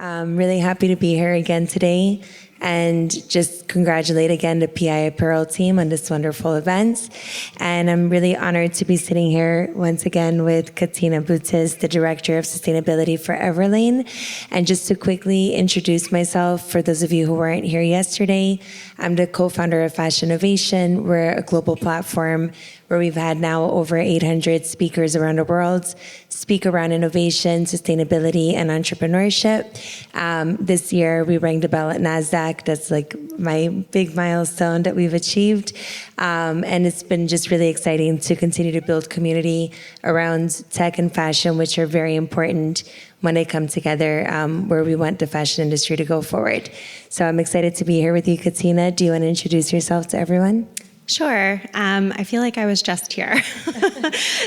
I'm really happy to be here again today and just congratulate again the PI Apparel team on this wonderful event. And I'm really honored to be sitting here once again with Katina Boutis, the Director of Sustainability for Everlane. And just to quickly introduce myself, for those of you who weren't here yesterday, I'm the co-founder of Fashinnovation. We're a global platform where we've had now over 800 speakers around the world speak around innovation, sustainability, and entrepreneurship. This year, we rang the bell at NASDAQ. That's like my big milestone that we've achieved. And it's been just really exciting to continue to build community around tech and fashion, which are very important when they come together, where we want the fashion industry to go forward. So I'm excited to be here with you, Katina. Do you want to introduce yourself to everyone? Sure. I feel like I was just here.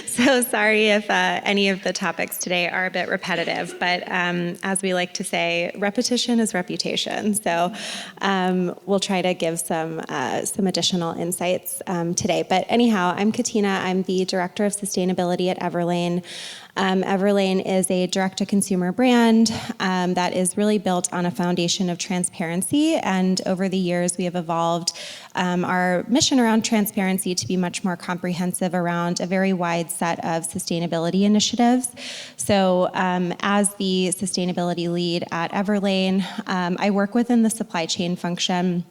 So sorry if any of the topics today are a bit repetitive, but as we like to say, repetition is reputation. So we'll try to give some additional insights today. But anyhow, I'm Katina. I'm the Director of Sustainability at Everlane. Everlane is a direct-to-consumer brand that is really built on a foundation of transparency, and over the years we have evolved our mission around transparency to be much more comprehensive around a very wide set of sustainability initiatives. So as the sustainability lead at Everlane, I work within the supply chain function.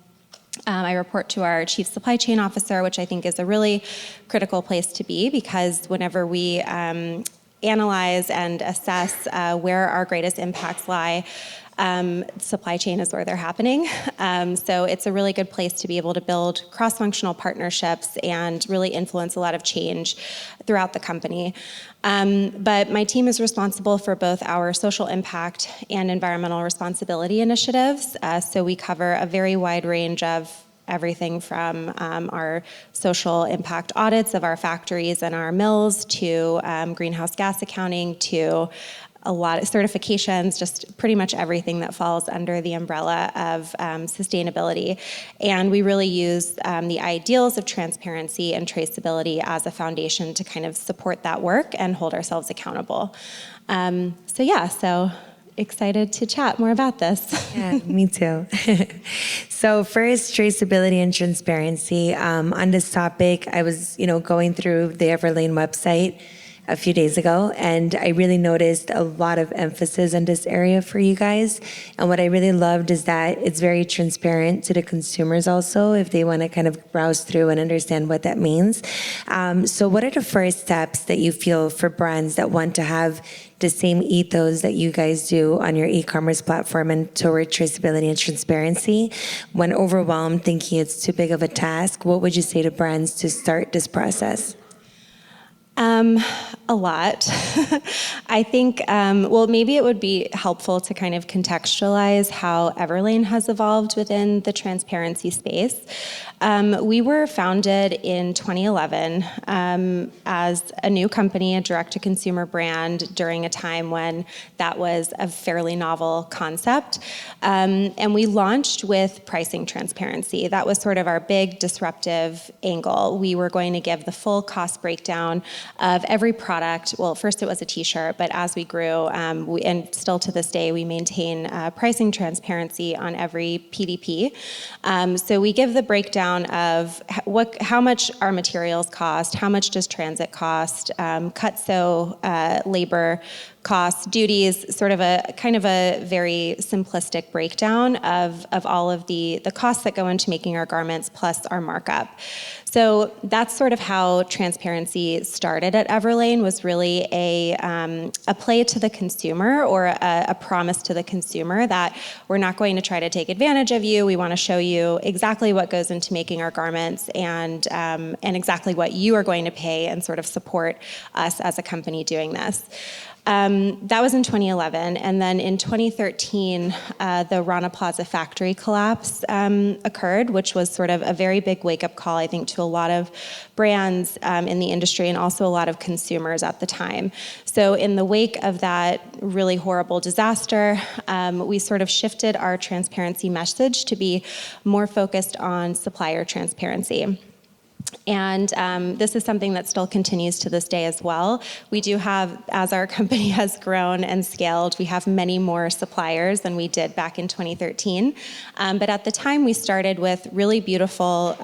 I report to our Chief Supply Chain Officer, which I think is a really critical place to be, because whenever we analyze and assess where our greatest impacts lie, supply chain is where they're happening. So it's a really good place to be able to build cross-functional partnerships and really influence a lot of change throughout the company. But my team is responsible for both our social impact and environmental responsibility initiatives. So we cover a very wide range of everything from our social impact audits of our factories and our mills to greenhouse gas accounting to a lot of certifications, just pretty much everything that falls under the umbrella of sustainability. And we really use the ideals of transparency and traceability as a foundation to kind of support that work and hold ourselves accountable. So excited to chat more about this. Yeah, me too. So first, traceability and transparency. On this topic, I was, going through the Everlane website a few days ago, and I really noticed a lot of emphasis on this area for you guys. And what I really loved is that it's very transparent to the consumers also, if they want to kind of browse through and understand what that means. So what are the first steps that you feel for brands that want to have the same ethos that you guys do on your e-commerce platform and toward traceability and transparency? When overwhelmed, thinking it's too big of a task, what would you say to brands to start this process? A lot. I think, maybe it would be helpful to kind of contextualize how Everlane has evolved within the transparency space. We were founded in 2011 as a new company, a direct-to-consumer brand, during a time when that was a fairly novel concept. And we launched with pricing transparency. That was sort of our big disruptive angle. We were going to give the full cost breakdown of every product. Well, first it was a t-shirt, but as we grew, and still to this day, we maintain pricing transparency on every PDP. So we give the breakdown of how much our materials cost, how much does transit cost, cut-sew labor costs, duties, sort of a kind of a very simplistic breakdown of all of the costs that go into making our garments plus our markup. So that's sort of how transparency started at Everlane, was really a play to the consumer, or a promise to the consumer that we're not going to try to take advantage of you. We want to show you exactly what goes into making our garments and exactly what you are going to pay, and sort of support us as a company doing this. That was in 2011, and then in 2013, the Rana Plaza factory collapse occurred, which was sort of a very big wake-up call, I think, to a lot of brands in the industry and also a lot of consumers at the time. So in the wake of that really horrible disaster, we sort of shifted our transparency message to be more focused on supplier transparency. And this is something that still continues to this day as well. We do have, as our company has grown and scaled, we have many more suppliers than we did back in 2013. But at the time, we started with really beautiful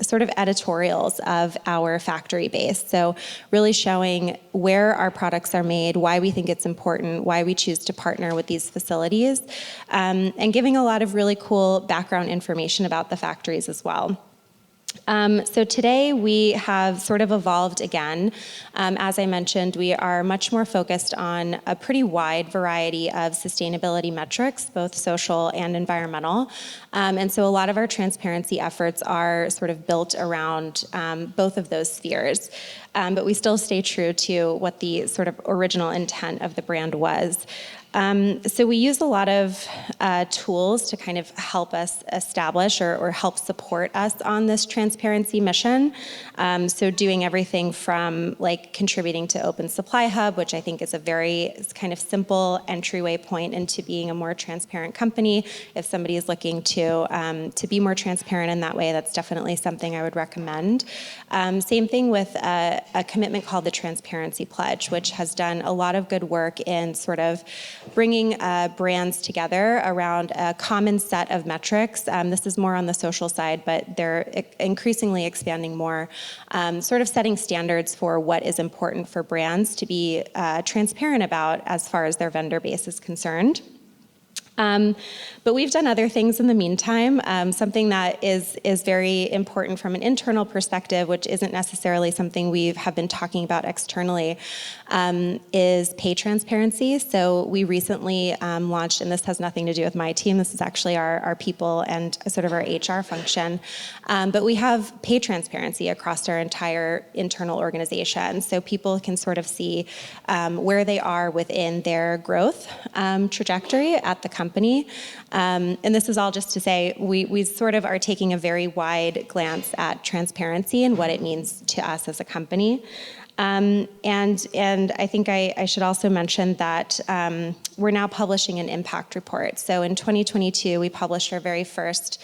sort of editorials of our factory base. So really showing where our products are made, why we think it's important, why we choose to partner with these facilities, and giving a lot of really cool background information about the factories as well. So today we have sort of evolved again. As I mentioned, we are much more focused on a pretty wide variety of sustainability metrics, both social and environmental. And so a lot of our transparency efforts are sort of built around both of those spheres. But we still stay true to what the sort of original intent of the brand was. So we use a lot of tools to kind of help us establish or help support us on this transparency mission. So doing everything from like contributing to Open Supply Hub, which I think is a very kind of simple entryway point into being a more transparent company. If somebody is looking to be more transparent in that way, that's definitely something I would recommend. Same thing with a commitment called the Transparency Pledge, which has done a lot of good work in sort of bringing brands together around a common set of metrics. This is more on the social side, but they're increasingly expanding more, sort of setting standards for what is important for brands to be transparent about as far as their vendor base is concerned. But we've done other things in the meantime. Something that is very important from an internal perspective, which isn't necessarily something we have been talking about externally, is pay transparency. So we recently launched, and this has nothing to do with my team, this is actually our people and sort of our HR function, but we have pay transparency across our entire internal organization. So people can sort of see where they are within their growth trajectory at the company. And this is all just to say we sort of are taking a very wide glance at transparency and what it means to us as a company. And I think I should also mention that we're now publishing an impact report. So in 2022, we published our very first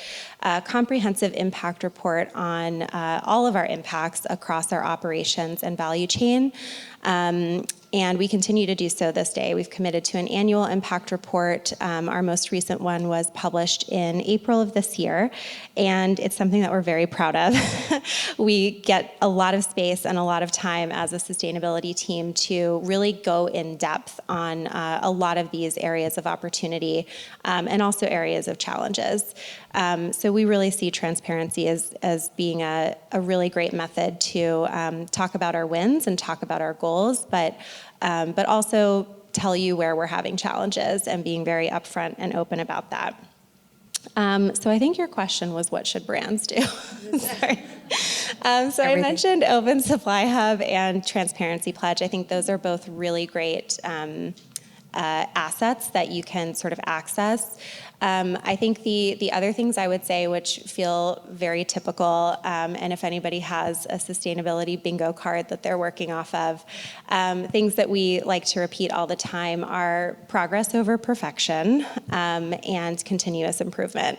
comprehensive impact report on all of our impacts across our operations and value chain. And we continue to do so this day. We've committed to an annual impact report. Our most recent one was published in April of this year, and it's something that we're very proud of. We get a lot of space and a lot of time as a sustainability team to really go in depth on a lot of these areas of opportunity and also areas of challenges. So we really see transparency as being a really great method to talk about our wins and talk about our goals, but also tell you where we're having challenges and being very upfront and open about that. So I think your question was, what should brands do? Sorry. So I mentioned Open Supply Hub and Transparency Pledge. I think those are both really great assets that you can sort of access. I think the other things I would say, which feel very typical, and if anybody has a sustainability bingo card that they're working off of, things that we like to repeat all the time are progress over perfection and continuous improvement.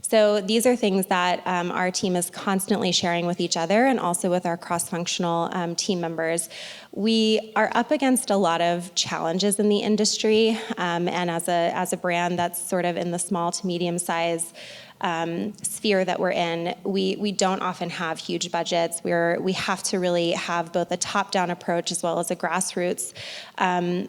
So these are things that our team is constantly sharing with each other and also with our cross-functional team members. We are up against a lot of challenges in the industry, and as a brand that's sort of in the small to medium size sphere that we're in, we don't often have huge budgets. We have to really have both a top-down approach as well as a grassroots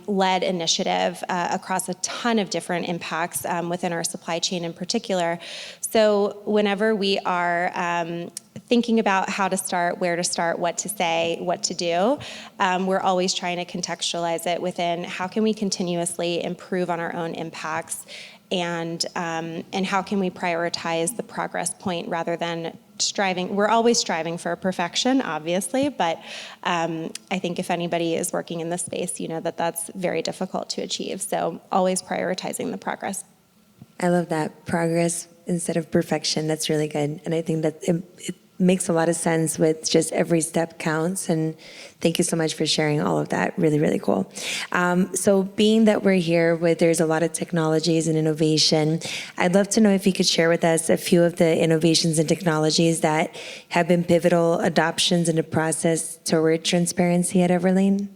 led initiative across a ton of different impacts within our supply chain in particular. So whenever we are thinking about how to start, where to start, what to say, what to do, we're always trying to contextualize it within how can we continuously improve on our own impacts, and how can we prioritize the progress point rather than striving. We're always striving for perfection, obviously, but I think if anybody is working in this space, you know that that's very difficult to achieve. So always prioritizing the progress. I love that. Progress instead of perfection. That's really good. And I think that it makes a lot of sense with just every step counts. And thank you so much for sharing all of that. Really, really cool. So being that we're here with, there's a lot of technologies and innovation, I'd love to know if you could share with us a few of the innovations and technologies that have been pivotal adoptions in the process toward transparency at Everlane.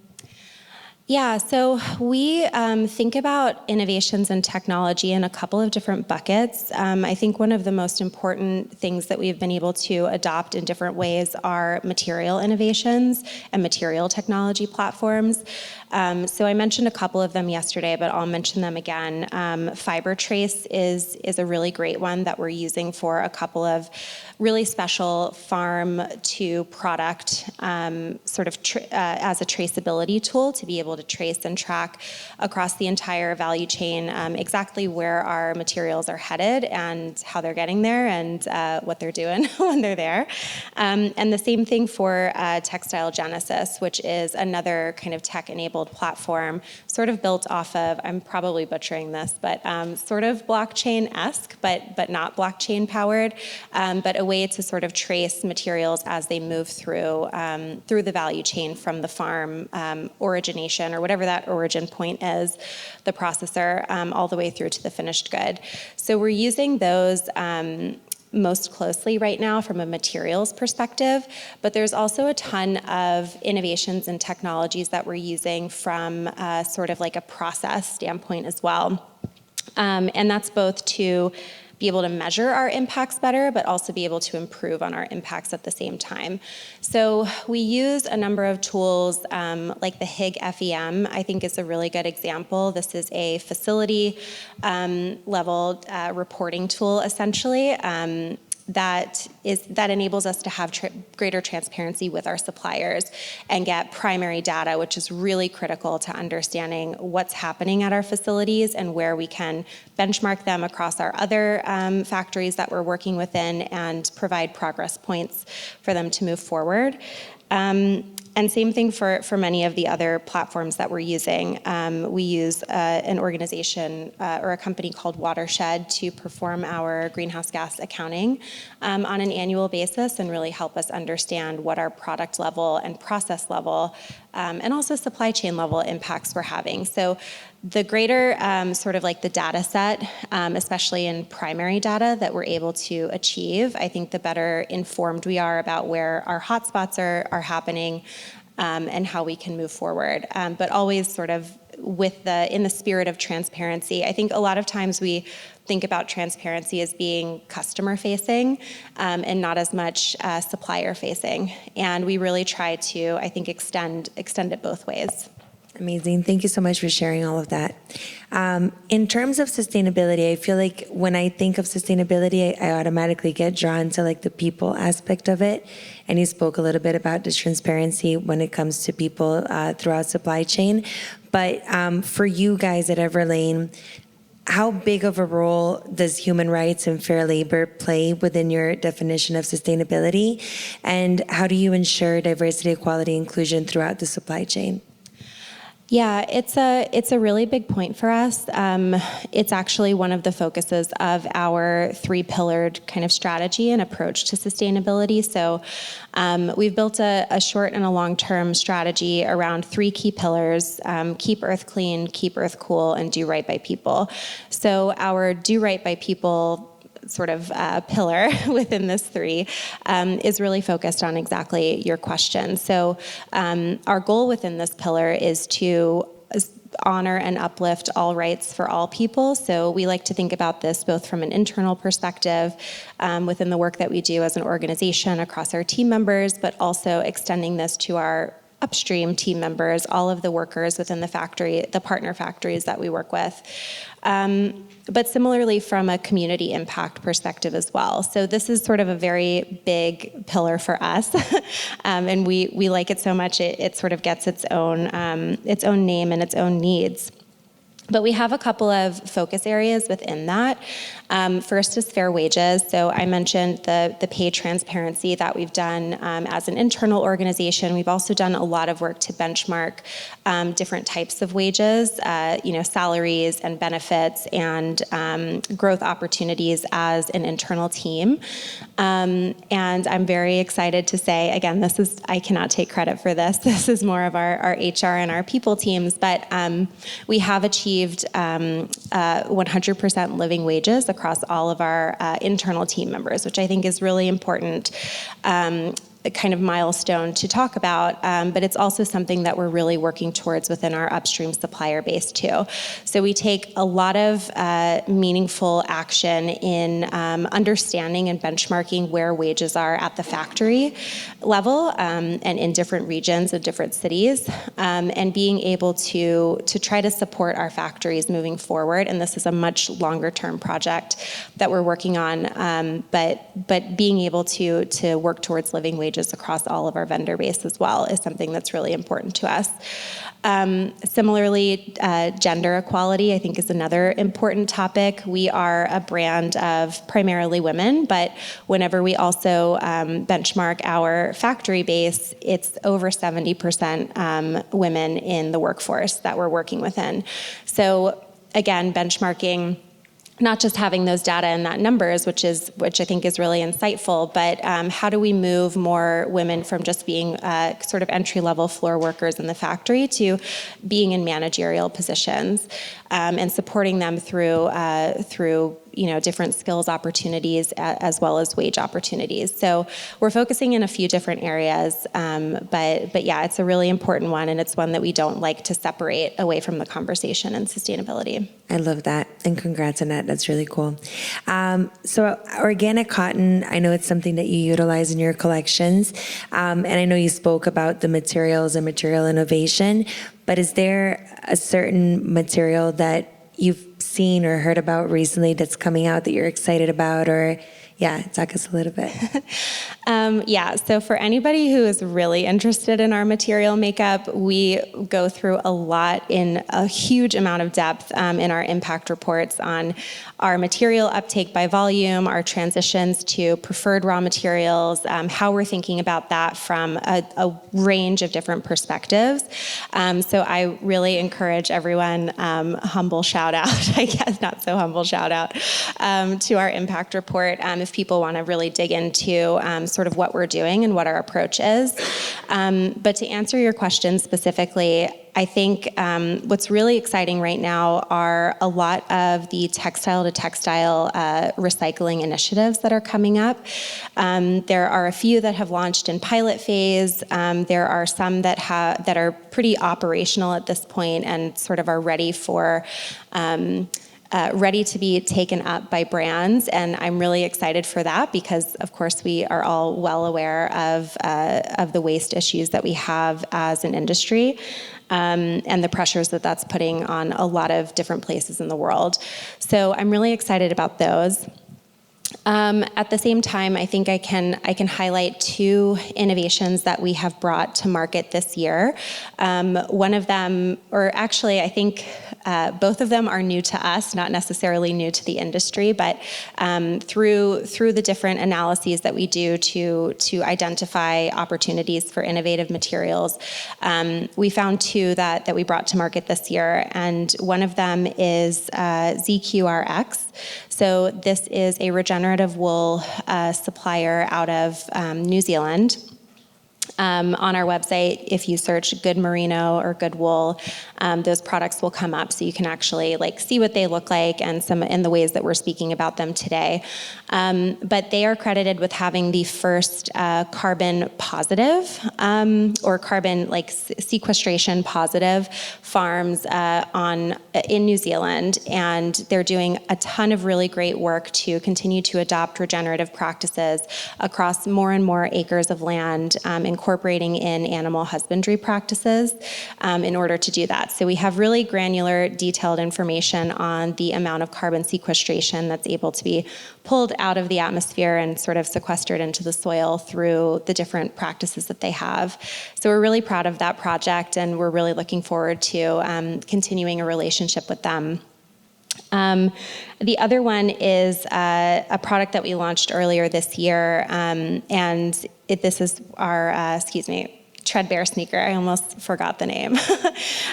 Yeah, so we think about innovations and technology in a couple of different buckets. I think one of the most important things that we've been able to adopt in different ways are material innovations and material technology platforms. So I mentioned a couple of them yesterday, but I'll mention them again. Fiber Trace is a really great one that we're using for a couple of really special farm to product as a traceability tool to be able to trace and track across the entire value chain exactly where our materials are headed and how they're getting there and what they're doing when they're there. And the same thing for Textile Genesis, which is another kind of tech-enabled platform sort of built off of, I'm probably butchering this, but sort of blockchain-esque, but not blockchain-powered, but a way to sort of trace materials as they move through the value chain from the farm origination or whatever that origin point is, the processor, all the way through to the finished good. So we're using those most closely right now from a materials perspective, but there's also a ton of innovations and technologies that we're using from sort of like a process standpoint as well. And that's both to be able to measure our impacts better, but also be able to improve on our impacts at the same time. So we use a number of tools like the HIG FEM, I think is a really good example. This is a facility level reporting tool, essentially, that enables us to have greater transparency with our suppliers and get primary data, which is really critical to understanding what's happening at our facilities and where we can benchmark them across our other factories that we're working within and provide progress points for them to move forward. And same thing for many of the other platforms that we're using. We use an organization or a company called Watershed to perform our greenhouse gas accounting on an annual basis and really help us understand what our product level and process level and also supply chain level impacts we're having. So the greater sort of like the data set, especially in primary data that we're able to achieve, I think the better informed we are about where our hotspots are happening and how we can move forward. But always sort of in the spirit of transparency. I think a lot of times we think about transparency as being customer facing and not as much supplier facing. And we really try to, I think, extend it both ways. Amazing. Thank you so much for sharing all of that. In terms of sustainability, I feel like when I think of sustainability, I automatically get drawn to like the people aspect of it. And you spoke a little bit about the transparency when it comes to people throughout supply chain. But for you guys at Everlane, how big of a role does human rights and fair labor play within your definition of sustainability? And how do you ensure diversity, equality, inclusion throughout the supply chain? Yeah, it's a really big point for us. It's actually one of the focuses of our three-pillared kind of strategy and approach to sustainability. So we've built a short and a long-term strategy around three key pillars: keep Earth clean, keep Earth cool, and do right by people. So our do right by people sort of pillar within this three is really focused on exactly your question. So our goal within this pillar is to honor and uplift all rights for all people. So we like to think about this both from an internal perspective within the work that we do as an organization across our team members, but also extending this to our upstream team members, all of the workers within the factory, the partner factories that we work with. But similarly from a community impact perspective as well. So this is sort of a very big pillar for us. And we like it so much, it sort of gets its own name and its own needs. But we have a couple of focus areas within that. First is fair wages. So I mentioned the pay transparency that we've done as an internal organization. We've also done a lot of work to benchmark different types of wages, salaries and benefits and growth opportunities as an internal team. And I'm very excited to say, again, I cannot take credit for this. This is more of our HR and our people teams, but we have achieved 100% living wages across all of our internal team members, which I think is really important. A kind of milestone to talk about, but it's also something that we're really working towards within our upstream supplier base too. So we take a lot of meaningful action in understanding and benchmarking where wages are at the factory level and in different regions of different cities, and being able to try to support our factories moving forward. And this is a much longer term project that we're working on, but being able to work towards living wages across all of our vendor base as well is something that's really important to us. Similarly, gender equality, I think, is another important topic. We are a brand of primarily women, but whenever we also benchmark our factory base, it's over 70% women in the workforce that we're working within. So again, benchmarking, not just having those data and that numbers, which I think is really insightful, but how do we move more women from just being sort of entry-level floor workers in the factory to being in managerial positions, and supporting them through different skills opportunities as well as wage opportunities. So we're focusing in a few different areas, but yeah, it's a really important one, and it's one that we don't like to separate away from the conversation and sustainability. I love that, and congrats on that. That's really cool. So organic cotton, I know it's something that you utilize in your collections, and I know you spoke about the materials and material innovation, but is there a certain material that you've seen or heard about recently that's coming out that you're excited about? Or talk us a little bit. So for anybody who is really interested in our material makeup, we go through a lot in a huge amount of depth in our impact reports on our material uptake by volume, our transitions to preferred raw materials, how we're thinking about that from a range of different perspectives. So I really encourage everyone, humble shout out, I guess not so humble shout out, to our impact report if people want to really dig into sort of what we're doing and what our approach is. But to answer your question specifically, I think what's really exciting right now are a lot of the textile to textile recycling initiatives that are coming up. There are a few that have launched in pilot phase. There are some that are pretty operational at this point and sort of are ready to be taken up by brands, and I'm really excited for that because, of course, we are all well aware of the waste issues that we have as an industry, and the pressures that that's putting on a lot of different places in the world. So I'm really excited about those. At the same time, I think I can highlight two innovations that we have brought to market this year. One of them, or actually I think both of them are new to us, not necessarily new to the industry, but through the different analyses that we do to identify opportunities for innovative materials, we found two that we brought to market this year, and one of them is ZQRX. So this is a regenerative wool supplier out of New Zealand. On our website, if you search good merino or good wool, those products will come up, so you can actually see what they look like and some in the ways that we're speaking about them today. But they are credited with having the first carbon positive or carbon sequestration positive farms in New Zealand, and they're doing a ton of really great work to continue to adopt regenerative practices across more and more acres of land in incorporating in animal husbandry practices in order to do that. So we have really granular, detailed information on the amount of carbon sequestration that's able to be pulled out of the atmosphere and sort of sequestered into the soil through the different practices that they have. So we're really proud of that project, and we're really looking forward to continuing a relationship with them. The other one is a product that we launched earlier this year, and this is our, Treadbear sneaker. I almost forgot the name.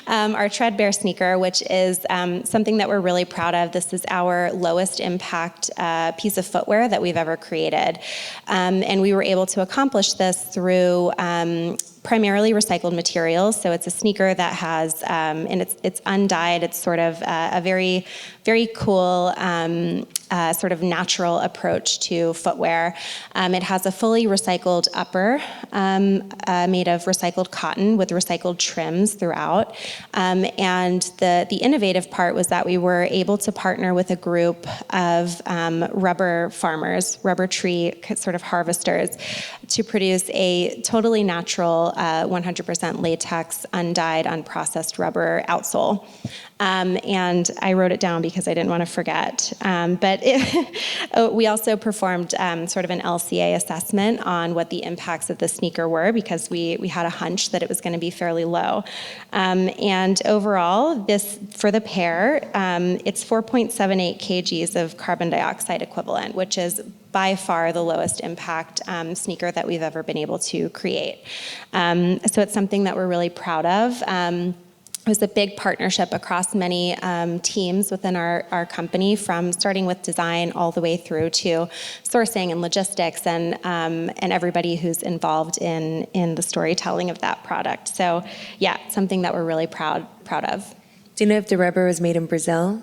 Our Treadbear sneaker, which is something that we're really proud of. This is our lowest impact piece of footwear that we've ever created. And we were able to accomplish this through primarily recycled materials. So it's a sneaker that has, and it's undyed. It's sort of a very, very cool sort of natural approach to footwear. It has a fully recycled upper made of recycled cotton with recycled trims throughout. And the innovative part was that we were able to partner with a group of rubber farmers, rubber tree sort of harvesters, to produce a totally natural 100% latex, undyed, unprocessed rubber outsole. And I wrote it down because I didn't want to forget. We also performed sort of an LCA assessment on what the impacts of the sneaker were, because we had a hunch that it was going to be fairly low. And overall, this for the pair, it's 4.78 kgs of carbon dioxide equivalent, which is by far the lowest impact sneaker that we've ever been able to create. So it's something that we're really proud of. It was a big partnership across many teams within our company, from starting with design all the way through to sourcing and logistics, and everybody who's involved in the storytelling of that product. So yeah, something that we're really proud of. Do you know if the rubber was made in Brazil?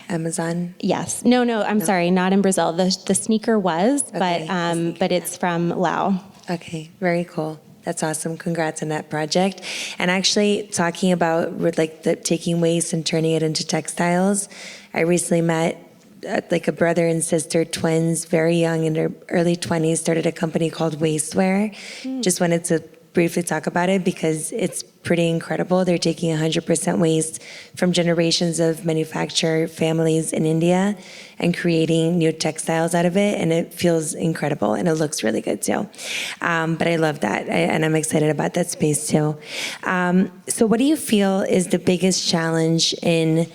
Amazon? Yes. No, I'm sorry, not in Brazil. The sneaker was, okay, but it's from Laos. Okay, very cool. That's awesome. Congrats on that project. And actually, talking about like the taking waste and turning it into textiles, I recently met like a brother and sister, twins, very young, in their early 20s, started a company called Wastewear. Just wanted to briefly talk about it because it's pretty incredible. They're taking 100% waste from generations of manufacturer families in India and creating new textiles out of it, and it feels incredible, and it looks really good too. But I love that, and I'm excited about that space too. So what do you feel is the biggest challenge in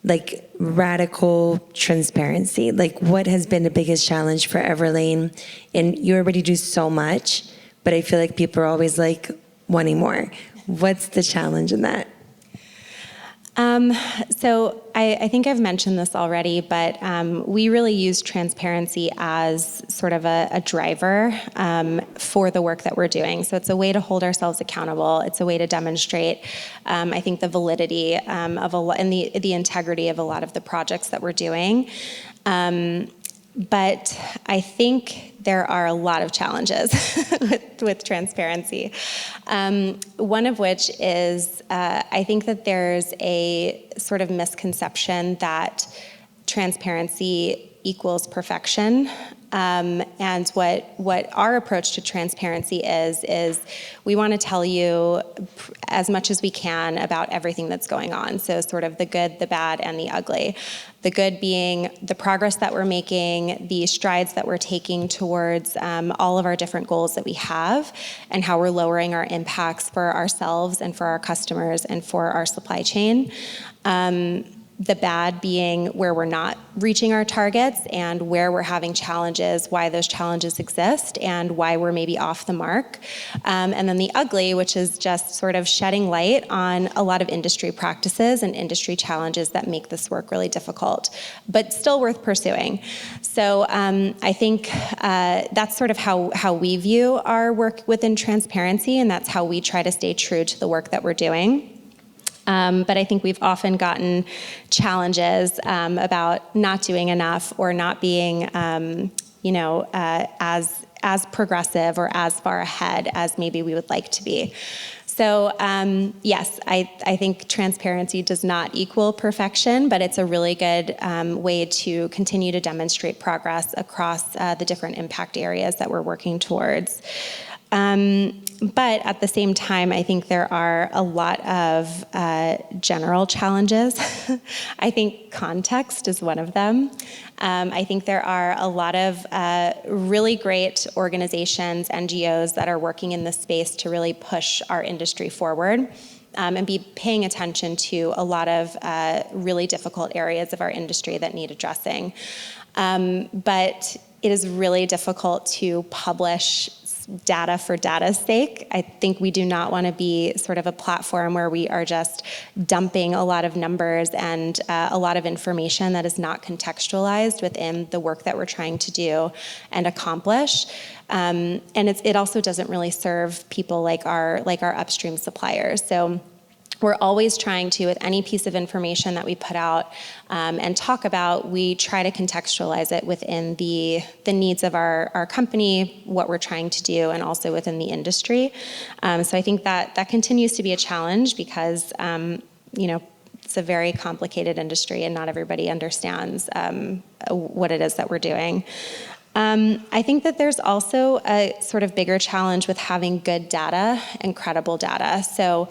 like radical transparency? Like, what has been the biggest challenge for Everlane? And you already do so much, but I feel like people are always like wanting more. What's the challenge in that? So I think I've mentioned this already, but we really use transparency as sort of a driver for the work that we're doing. So it's a way to hold ourselves accountable. It's a way to demonstrate, I think, the validity of and the integrity of a lot of the projects that we're doing. But I think there are a lot of challenges with transparency. One of which is I think that there's a sort of misconception that transparency equals perfection. And what our approach to transparency is we want to tell you as much as we can about everything that's going on. So sort of the good, the bad, and the ugly. The good being the progress that we're making, the strides that we're taking towards all of our different goals that we have, and how we're lowering our impacts for ourselves and for our customers and for our supply chain. The bad being where we're not reaching our targets and where we're having challenges, why those challenges exist, and why we're maybe off the mark. And then the ugly, which is just sort of shedding light on a lot of industry practices and industry challenges that make this work really difficult, but still worth pursuing. So I think that's sort of how we view our work within transparency, and that's how we try to stay true to the work that we're doing. But I think we've often gotten challenges about not doing enough or not being, as progressive or as far ahead as maybe we would like to be. So yes, I think transparency does not equal perfection, but it's a really good way to continue to demonstrate progress across the different impact areas that we're working towards. But at the same time, I think there are a lot of general challenges. I think context is one of them. I think there are a lot of really great organizations, NGOs that are working in this space to really push our industry forward. And be paying attention to a lot of really difficult areas of our industry that need addressing. But it is really difficult to publish data for data's sake. I think we do not want to be sort of a platform where we are just dumping a lot of numbers and a lot of information that is not contextualized within the work that we're trying to do and accomplish. And it also doesn't really serve people like our upstream suppliers. So we're always trying to, with any piece of information that we put out and talk about, we try to contextualize it within the needs of our company, what we're trying to do, and also within the industry. So I think that continues to be a challenge because, it's a very complicated industry and not everybody understands what it is that we're doing. I think that there's also a sort of bigger challenge with having good data and credible data. So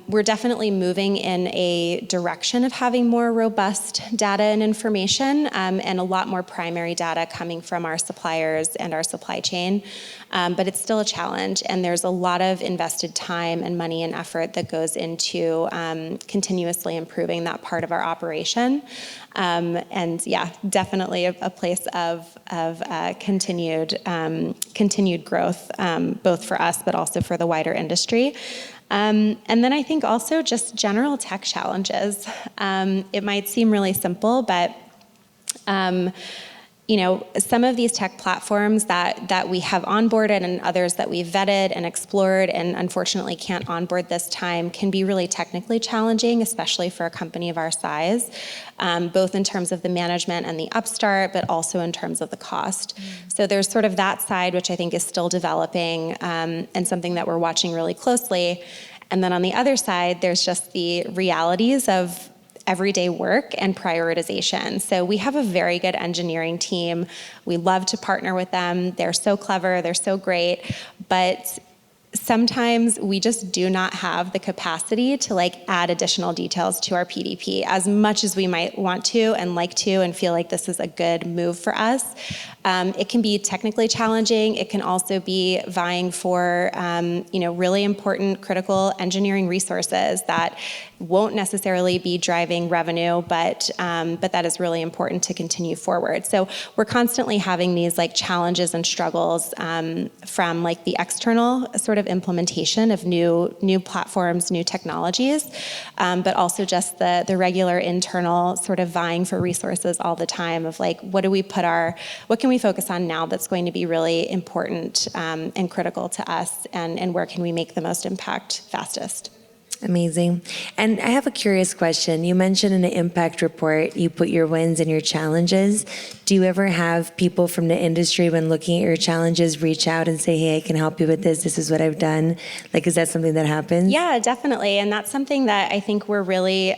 we're definitely moving in a direction of having more robust data and information and a lot more primary data coming from our suppliers and our supply chain. But it's still a challenge, and there's a lot of invested time and money and effort that goes into continuously improving that part of our operation. And yeah, definitely a place of continued growth, both for us but also for the wider industry. And then I think also just general tech challenges. It might seem really simple, but some of these tech platforms that we have onboarded and others that we've vetted and explored and unfortunately can't onboard this time can be really technically challenging, especially for a company of our size, both in terms of the management and the upstart, but also in terms of the cost. So there's sort of that side, which I think is still developing and something that we're watching really closely. And then on the other side, there's just the realities of everyday work and prioritization. So we have a very good engineering team. We love to partner with them. They're so clever, they're so great, but sometimes we just do not have the capacity to add additional details to our PDP as much as we might want to and like to and feel like this is a good move for us. It can be technically challenging. It can also be vying for really important critical engineering resources that won't necessarily be driving revenue, but that is really important to continue forward. So we're constantly having these challenges and struggles from the external sort of implementation of new platforms, new technologies, but also just the regular internal sort of vying for resources all the time of what can we focus on now that's going to be really important and critical to us, and where can we make the most impact fastest. Amazing. And I have a curious question. You mentioned in the impact report, you put your wins and your challenges. Do you ever have people from the industry, when looking at your challenges, reach out and say, hey, I can help you with this. This is what I've done. Is that something that happens? Yeah, definitely. And that's something that I think we're really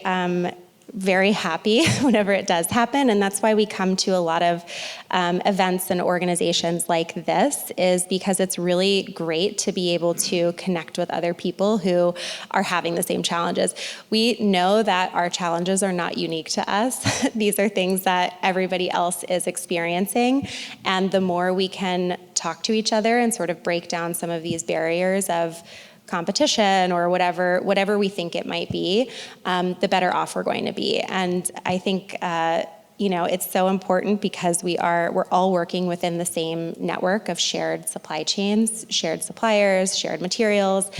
very happy whenever it does happen. And that's why we come to a lot of events and organizations like this, is because it's really great to be able to connect with other people who are having the same challenges. We know that our challenges are not unique to us. These are things that everybody else is experiencing. And the more we can talk to each other and sort of break down some of these barriers of competition or whatever we think it might be, the better off we're going to be. And I think it's so important because we're all working within the same network of shared supply chains, shared suppliers, shared materials.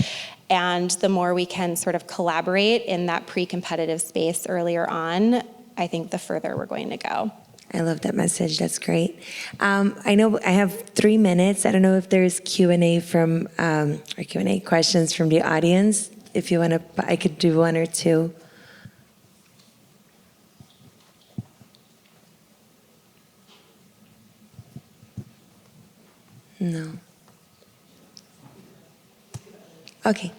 And the more we can sort of collaborate in that pre-competitive space earlier on, I think the further we're going to go. I love that message. That's great. I know I have 3 minutes. I don't know if there's Q&A or Q&A questions from the audience. If you want to, I could do 1 or 2. No. Okay.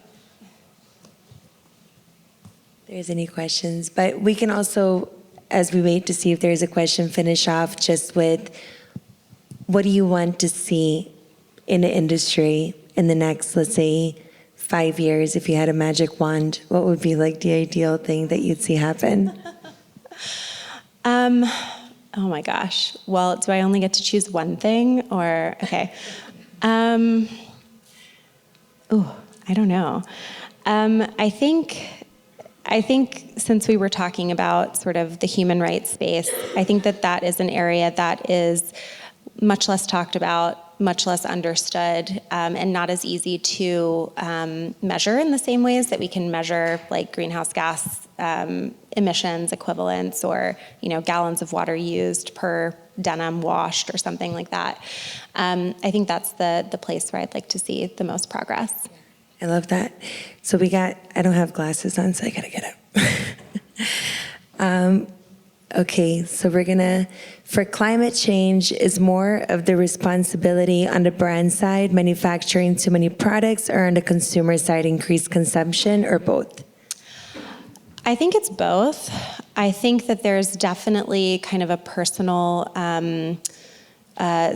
If there's any questions, but we can also, as we wait to see if there's a question, finish off just with what do you want to see in the industry in the next, let's say, 5 years? If you had a magic wand, what would be like the ideal thing that you'd see happen? Oh my gosh. Well, do I only get to choose one thing or, okay. I don't know. I think since we were talking about sort of the human rights space, I think that is an area that is much less talked about, much less understood, and not as easy to measure in the same ways that we can measure like greenhouse gas emissions equivalents or gallons of water used per denim washed or something like that. I think that's the place where I'd like to see the most progress. I love that. So I don't have glasses on, so I gotta get up. Okay, so for climate change, is more of the responsibility on the brand side, manufacturing too many products, or on the consumer side, increased consumption, or both? I think it's both. I think that there's definitely kind of a personal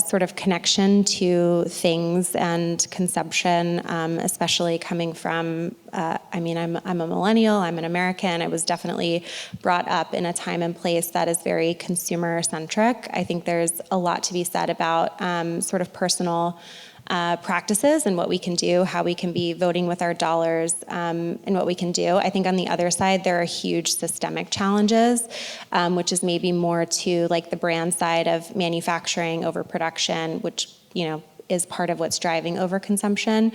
sort of connection to things and consumption, especially coming from, I'm a millennial, I'm an American. I was definitely brought up in a time and place that is very consumer-centric. I think there's a lot to be said about sort of personal practices and what we can do, how we can be voting with our dollars, and what we can do. I think on the other side, there are huge systemic challenges, which is maybe more to like the brand side of manufacturing over production, which, is part of what's driving overconsumption.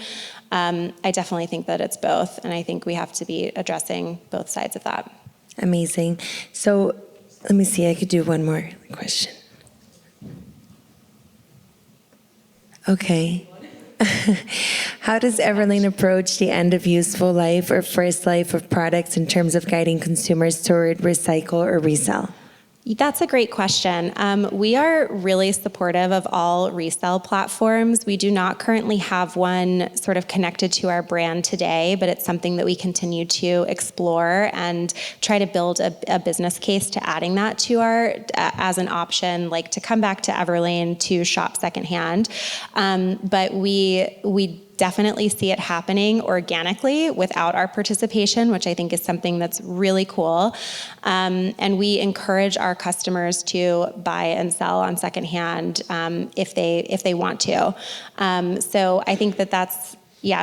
I definitely think that it's both, and I think we have to be addressing both sides of that. Amazing. So let me see, I could do one more question. Okay. How does Everlane approach the end of useful life or first life of products in terms of guiding consumers toward recycle or resell? That's a great question. We are really supportive of all resale platforms. We do not currently have one sort of connected to our brand today, but it's something that we continue to explore and try to build a business case to adding that to our as an option, like to come back to Everlane to shop secondhand. But we definitely see it happening organically without our participation, which I think is something that's really cool. And we encourage our customers to buy and sell on secondhand if they want to. So I think that's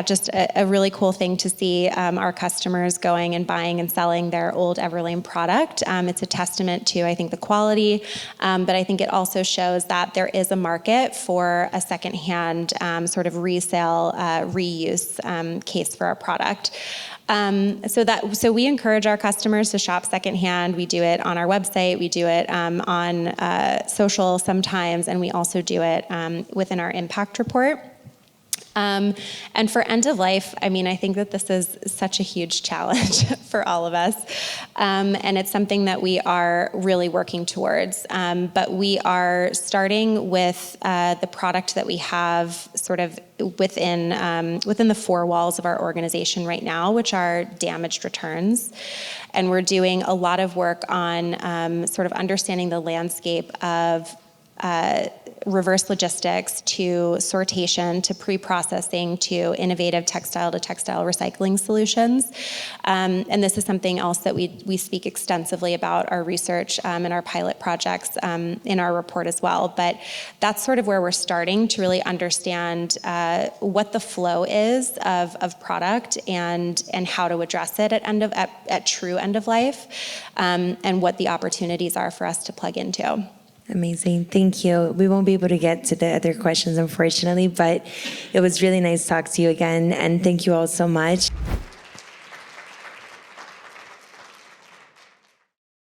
just a really cool thing to see our customers going and buying and selling their old Everlane product. It's a testament to, I think, the quality, but I think it also shows that there is a market for a secondhand sort of resale, reuse case for our product. So we encourage our customers to shop secondhand. We do it on our website, we do it on social sometimes, and we also do it within our impact report. And for end of life, I think that this is such a huge challenge for all of us. And it's something that we are really working towards. But we are starting with the product that we have sort of within the four walls of our organization right now, which are damaged returns. And we're doing a lot of work on sort of understanding the landscape of reverse logistics to sortation to pre-processing to innovative textile to textile recycling solutions. And this is something else that we speak extensively about our research and our pilot projects in our report as well. But that's sort of where we're starting to really understand what the flow is of product and how to address it at true end of life, and what the opportunities are for us to plug into. Amazing. Thank you. We won't be able to get to the other questions, unfortunately, but it was really nice to talk to you again, and thank you all so much.